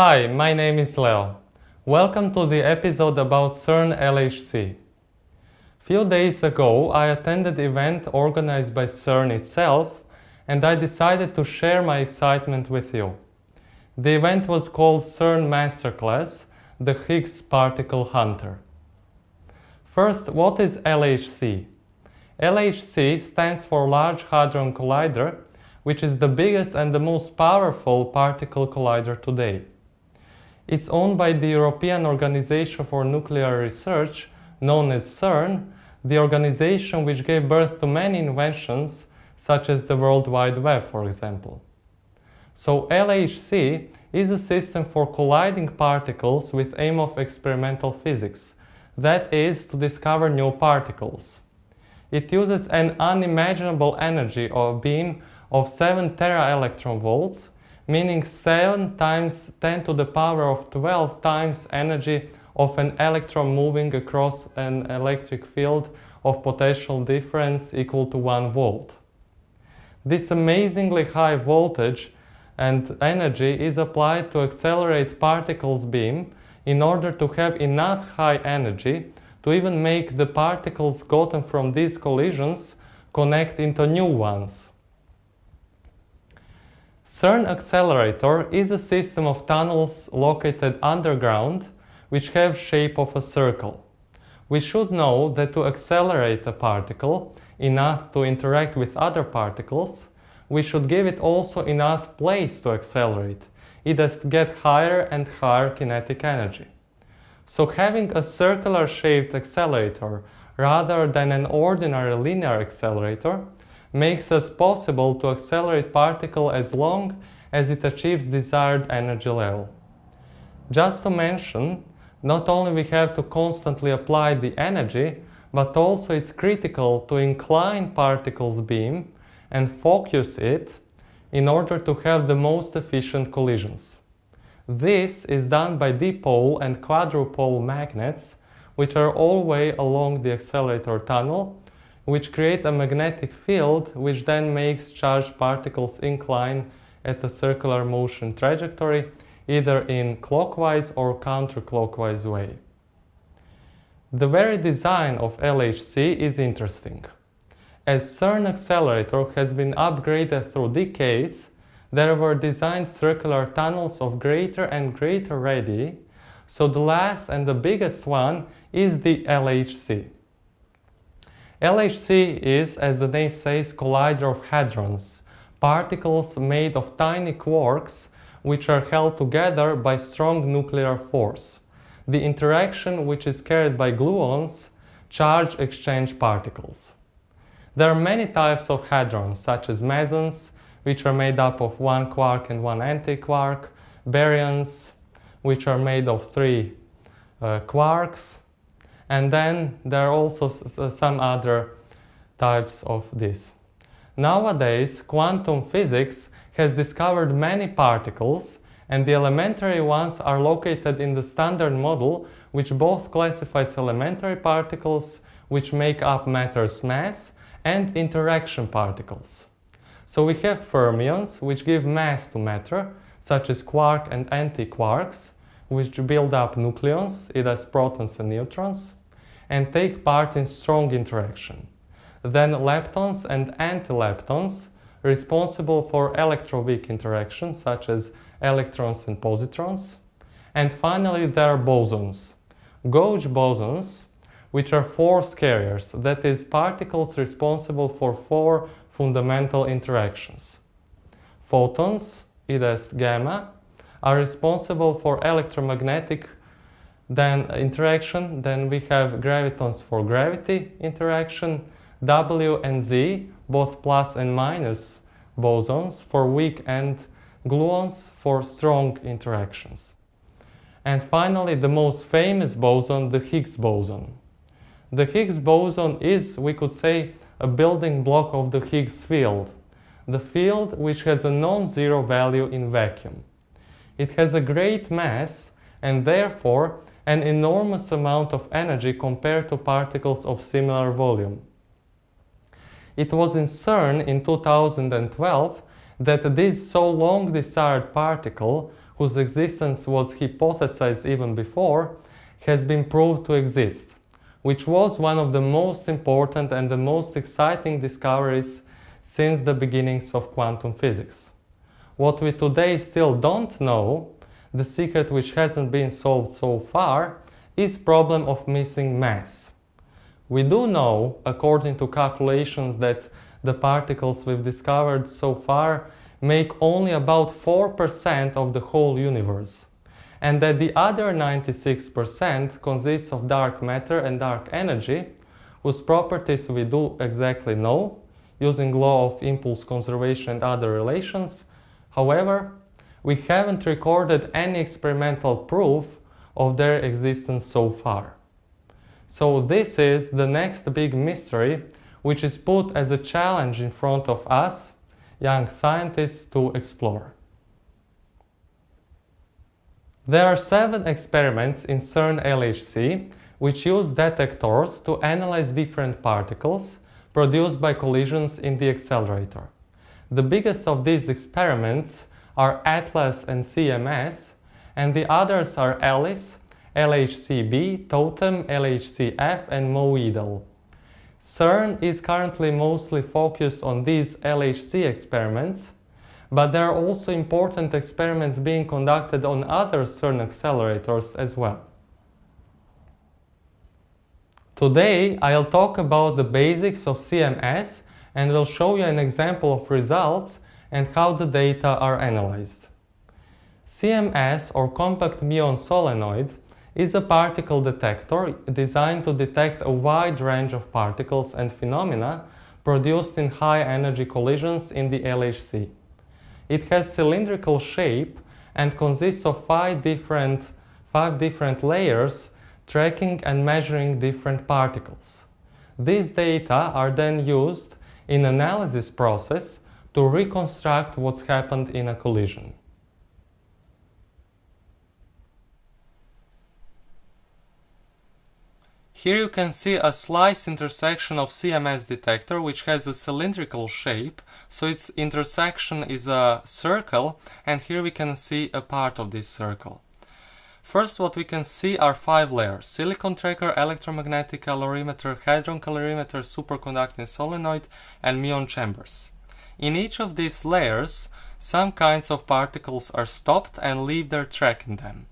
Hi, my name is Leo. Welcome to the episode about CERN LHC. Few days ago, I attended an event organized by CERN itself, and I decided to share my excitement with you. The event was called CERN Masterclass, the Higgs Particle Hunter. First, what is LHC? LHC stands for Large Hadron Collider, which is the biggest and the most powerful particle collider today. It's owned by the European Organization for Nuclear Research, known as CERN, the organization which gave birth to many inventions, such as the World Wide Web, for example. So LHC is a system for colliding particles with aim of experimental physics, that is, to discover new particles. It uses an unimaginable energy or beam of 7 tera-electron-volts, meaning 7 times 10 to the power of 12 times energy of an electron moving across an electric field of potential difference equal to 1 volt. This amazingly high voltage and energy is applied to accelerate particles beam in order to have enough high energy to even make the particles gotten from these collisions connect into new ones. CERN Accelerator is a system of tunnels located underground which have shape of a circle. We should know that to accelerate a particle enough to interact with other particles, we should give it also enough place to accelerate. It has to get higher and higher kinetic energy. So having a circular shaped accelerator rather than an ordinary linear accelerator makes it possible to accelerate particle as long as it achieves desired energy level. Just to mention, not only we have to constantly apply the energy, but also it's critical to incline particles beam and focus it in order to have the most efficient collisions. This is done by dipole and quadrupole magnets, which are all way along the accelerator tunnel, which create a magnetic field which then makes charged particles incline at a circular motion trajectory, either in clockwise or counterclockwise way. The very design of LHC is interesting. As CERN Accelerator has been upgraded through decades, there were designed circular tunnels of greater and greater radii, so the last and the biggest one is the LHC. LHC is, as the name says, collider of hadrons, particles made of tiny quarks which are held together by strong nuclear force. The interaction which is carried by gluons, charge exchange particles. There are many types of hadrons, such as mesons, which are made up of 1 quark and 1 antiquark, baryons, which are made of 3 quarks, and then there are also some other types of this. Nowadays, quantum physics has discovered many particles, and the elementary ones are located in the standard model, which both classifies elementary particles, which make up matter's mass, and interaction particles. So we have fermions, which give mass to matter, such as quark and antiquarks, which build up nucleons, either as protons and neutrons, and take part in strong interaction. Then leptons and antileptons, responsible for electroweak interactions, such as electrons and positrons. And finally, there are bosons. Gauge bosons, which are force carriers, that is, particles responsible for 4 fundamental interactions. Photons, either as gamma, are responsible for electromagnetic interaction. Then we have gravitons for gravity interaction, W and Z, both plus and minus bosons for weak, and gluons for strong interactions. And finally, the most famous boson, the Higgs boson. The Higgs boson is, we could say, a building block of the Higgs field, the field which has a non-zero value in vacuum. It has a great mass and therefore an enormous amount of energy compared to particles of similar volume. It was in CERN in 2012 that this so long desired particle, whose existence was hypothesized even before, has been proved to exist, which was one of the most important and the most exciting discoveries since the beginnings of quantum physics. What we today still don't know, the secret which hasn't been solved so far, is problem of missing mass. We do know, according to calculations, that the particles we've discovered so far make only about 4% of the whole universe, and that the other 96% consists of dark matter and dark energy, whose properties we do exactly know, using law of impulse conservation and other relations. However, we haven't recorded any experimental proof of their existence so far. So this is the next big mystery, which is put as a challenge in front of us, young scientists, to explore. There are 7 experiments in CERN LHC which use detectors to analyze different particles produced by collisions in the accelerator. The biggest of these experiments are ATLAS and CMS, and the others are ALICE, LHCb, TOTEM, LHCf, and MOIDL. CERN is currently mostly focused on these LHC experiments, but there are also important experiments being conducted on other CERN accelerators as well. Today I'll talk about the basics of CMS and will show you an example of results and how the data are analyzed. CMS, or Compact Muon Solenoid, is a particle detector designed to detect a wide range of particles and phenomena produced in high-energy collisions in the LHC. It has cylindrical shape and consists of 5 different layers tracking and measuring different particles. These data are then used in analysis process to reconstruct what's happened in a collision. Here you can see a slice intersection of CMS detector, which has a cylindrical shape, so its intersection is a circle, and here we can see a part of this circle. First, what we can see are 5 layers: silicon tracker, electromagnetic calorimeter, hadron calorimeter, superconducting solenoid, and muon chambers. In each of these layers, some kinds of particles are stopped and leave their track in them.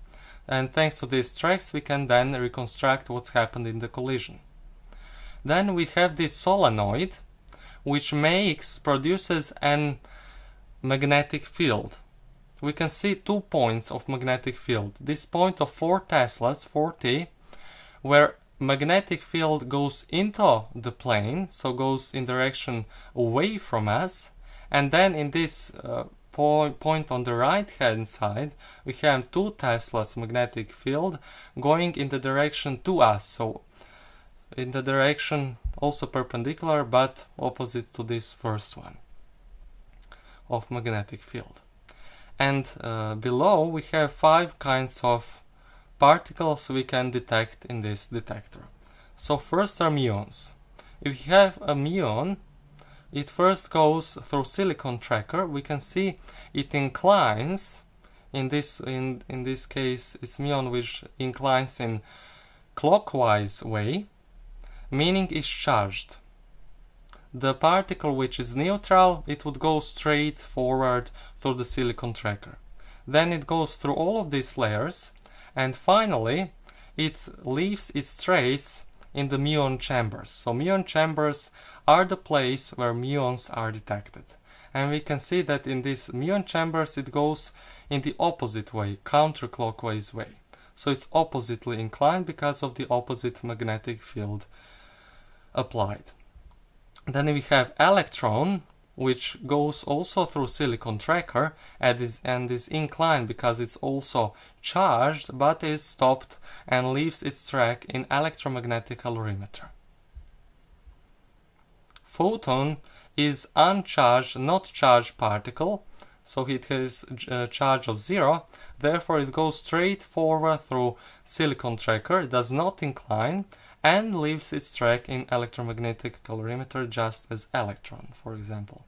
And thanks to these tracks, we can then reconstruct what's happened in the collision. Then we have this solenoid, which produces an magnetic field. We can see 2 points of magnetic field. This point of 4 teslas, 4T, where magnetic field goes into the plane, so goes in direction away from us, and then in this point on the right hand side we have 2 teslas magnetic field going in the direction to us, so in the direction also perpendicular but opposite to this first one of magnetic field. And below we have 5 kinds of particles we can detect in this detector. So first are muons. If you have a muon, it first goes through silicon tracker. We can see it inclines. In this case, it's muon which inclines in clockwise way, meaning it's charged. The particle which is neutral, it would go straight forward through the silicon tracker. Then it goes through all of these layers, and finally it leaves its trace in the muon chambers. So muon chambers are the place where muons are detected. And we can see that in these muon chambers it goes in the opposite way, counterclockwise way. So it's oppositely inclined because of the opposite magnetic field applied. Then we have electron, which goes also through silicon tracker and is inclined because it's also charged, but is stopped and leaves its track in electromagnetic calorimeter. Photon is uncharged, not charged particle, so it has a charge of 0, therefore it goes straight forward through silicon tracker, does not incline, and leaves its track in electromagnetic calorimeter just as electron, for example.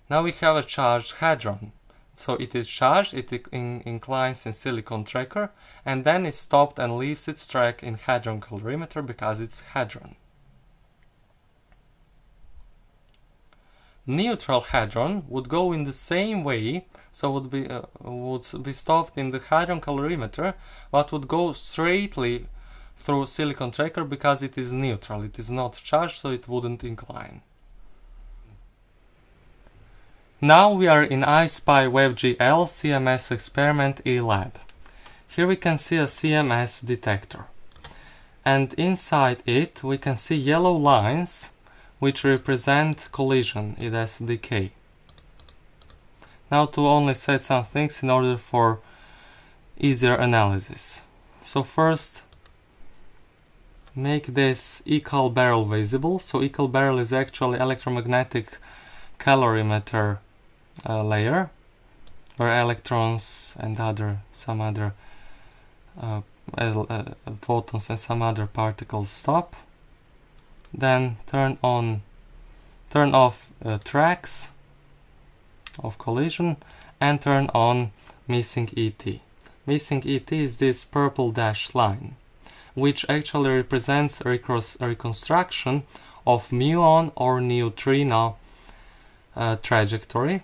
Now we have a charged hadron. So it is charged, it inclines in silicon tracker, and then it stopped and leaves its track in hadron calorimeter because it's hadron. Neutral hadron would go in the same way, so would be stopped in the hadron calorimeter, but would go straightly through silicon tracker because it is neutral. It is not charged, so it wouldn't incline. Now we are in iSpy WebGL CMS Experiment eLab. Here we can see a CMS detector, and inside it we can see yellow lines which represent collision, it has decay. Now to only set some things in order for easier analysis. So first, make this equal barrel visible. So equal barrel is actually electromagnetic calorimeter layer where electrons and some other photons and some other particles stop. Then turn off tracks of collision and turn on missing ET. Missing ET is this purple dashed line, which actually represents a reconstruction of muon or neutrino trajectory.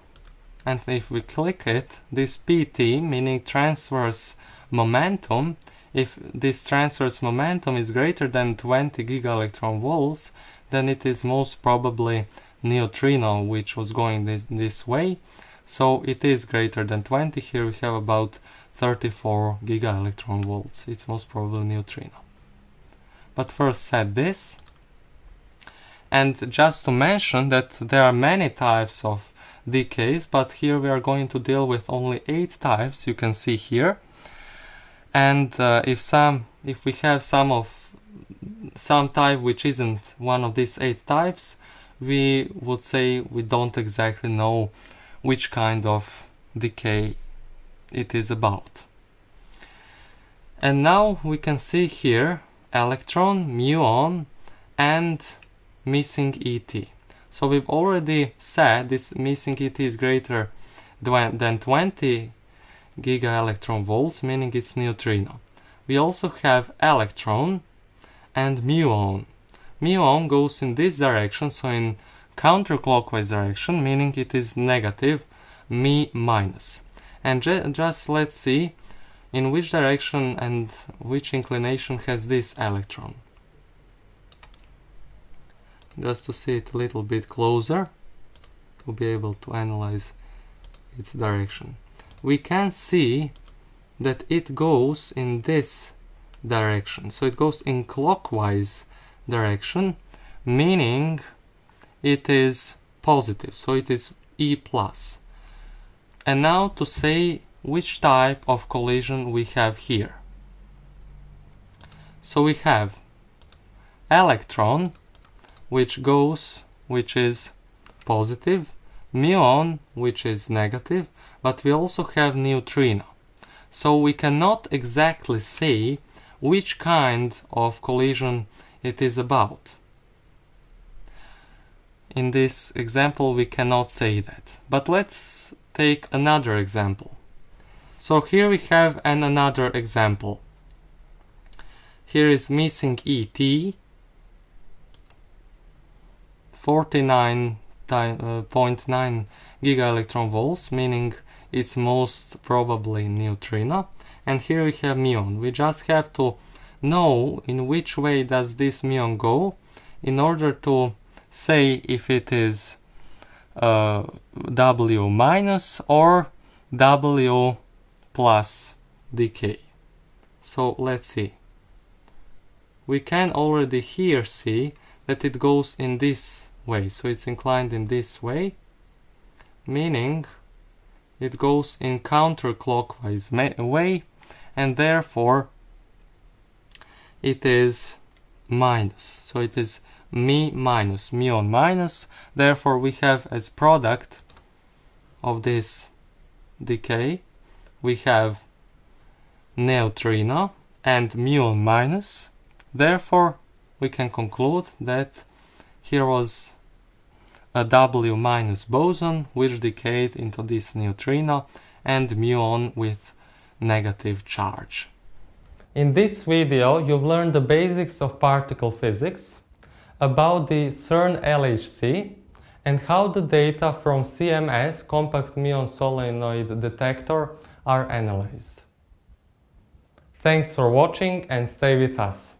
And if we click it, this PT, meaning transverse momentum, if this transverse momentum is greater than 20 gigaelectron-volts, then it is most probably neutrino which was going this way. So it is greater than 20. Here we have about 34 gigaelectron-volts. It's most probably neutrino. But first set this. And just to mention that there are many types of decays, but here we are going to deal with only 8 types, you can see here. And if we have some type which isn't one of these 8 types, we would say we don't exactly know which kind of decay it is about. And now we can see here electron, muon, and missing ET. So we've already said this missing ET is greater than 20 gigaelectron-volts, meaning it's neutrino. We also have electron and muon. Muon goes in this direction, so in counterclockwise direction, meaning it is negative, me minus. And just let's see in which direction and which inclination has this electron. Just to see it a little bit closer, to be able to analyze its direction. We can see that it goes in this direction. So it goes in clockwise direction, meaning it is positive. So it is E+. And now to say which type of collision we have here. So we have electron, which is positive, muon, which is negative, but we also have neutrino. So we cannot exactly say which kind of collision it is about. In this example we cannot say that. But let's take another example. So here we have another example. Here is missing ET, 49.9 gigaelectron-volts, meaning it's most probably neutrino. And here we have muon. We just have to know in which way does this muon go in order to say if it is W minus or W plus decay. So let's see. We can already here see that it goes in this way. So it's inclined in this way, meaning it goes in counterclockwise way, and therefore it is minus. So it is me minus, muon minus. Therefore we have as product of this decay, we have neutrino and muon minus. Therefore we can conclude that here was a W- boson which decayed into this neutrino, and muon with negative charge. In this video you've learned the basics of particle physics, about the CERN LHC, and how the data from CMS, Compact Muon Solenoid detector, are analyzed. Thanks for watching and stay with us.